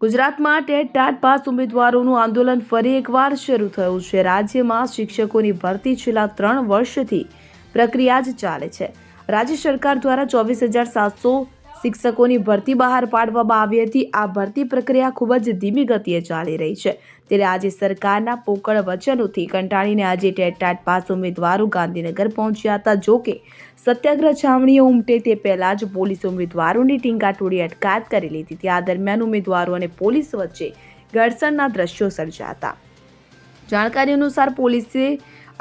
ગુજરાતમાં TET TAT pass ઉમેદવારોનું આંદોલન ફરી એકવાર શરૂ થયું છે। રાજ્યમાં શિક્ષકોની ભરતી છેલ્લા 3 વર્ષથી પ્રક્રિયા જ ચાલે છે। રાજ્ય સરકાર દ્વારા 24,700 શિક્ષકોની ભરતી બહાર પાડવામાં આવી હતી। આ ભરતી પ્રક્રિયા ખૂબ જ ધીમી ગતિએ ચાલી રહી છે। ત્યારે આજે સરકારના પોકળ વચનોથી કંટાળીને આજે ટેટ ટાટ પાસ ઉમેદવારો ગાંધીનગર પહોંચ્યા હતા। જો કે સત્યાગ્રહ છાવણીઓ ઉમટે તે પહેલા જ પોલીસ ઉમેદવારોની ટીંગાટોળી અટકાયત કરી લીધી હતી। આ દરમિયાન ઉમેદવારો અને પોલીસ વચ્ચે ઘર્ષણના દ્રશ્યો સર્જાયા હતા। જાણકારી અનુસાર પોલીસે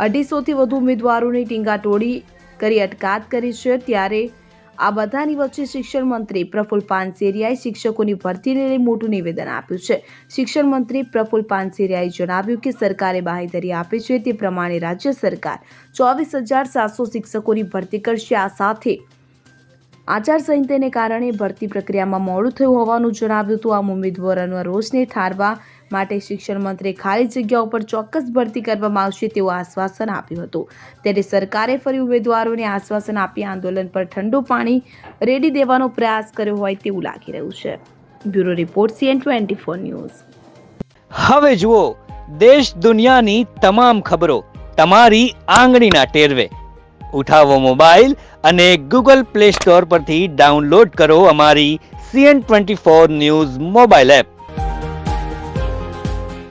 250થી વધુ ઉમેદવારોની ટીંગાટોળી કરી અટકાયત કરી છે। ત્યારે આ બધાની વચ્ચે શિક્ષણ મંત્રી પ્રફુલ્લ પાનસેરિયાએ શિક્ષકોની ભરતીને લઈ મોટું નિવેદન આપ્યું છે। શિક્ષણ મંત્રી પ્રફુલ્લ પાનસેરિયાએ જણાવ્યું કે સરકારે બાંહેધરી આપી છે તે પ્રમાણે રાજ્ય સરકાર 24,700 શિક્ષકોની ભરતી કરશે। આ સાથે આચારસંહિતાને કારણે ભરતી પ્રક્રિયામાં મોડું થયું હોવાનું જણાવ્યું હતું। આમ ઉમેદવારોના રોષને ઠારવા માટે શિક્ષણ મંત્રીએ ખાલી જગ્યાઓ પર ચોક્કસ ભરતી કરવામાં આવશે તેવું આશ્વાસન આપ્યું હતું। ત્યારે સરકારે ફરી ઉમેદવારોને આશ્વાસન આપી આંદોલન પર ઠંડુ પાણી રેડી દેવાનો પ્રયાસ કર્યો હોય તેવું લાગી રહ્યું છે। Bureau report CN24 news. હવે જુઓ દેશ દુનિયાની તમામ ખબરો તમારી આંગળીના ટેરવે। ઉઠાવો મોબાઈલ અને Google Play Store પરથી ડાઉનલોડ કરો અમારી CN24 ન્યૂઝ મોબાઈલ એપ।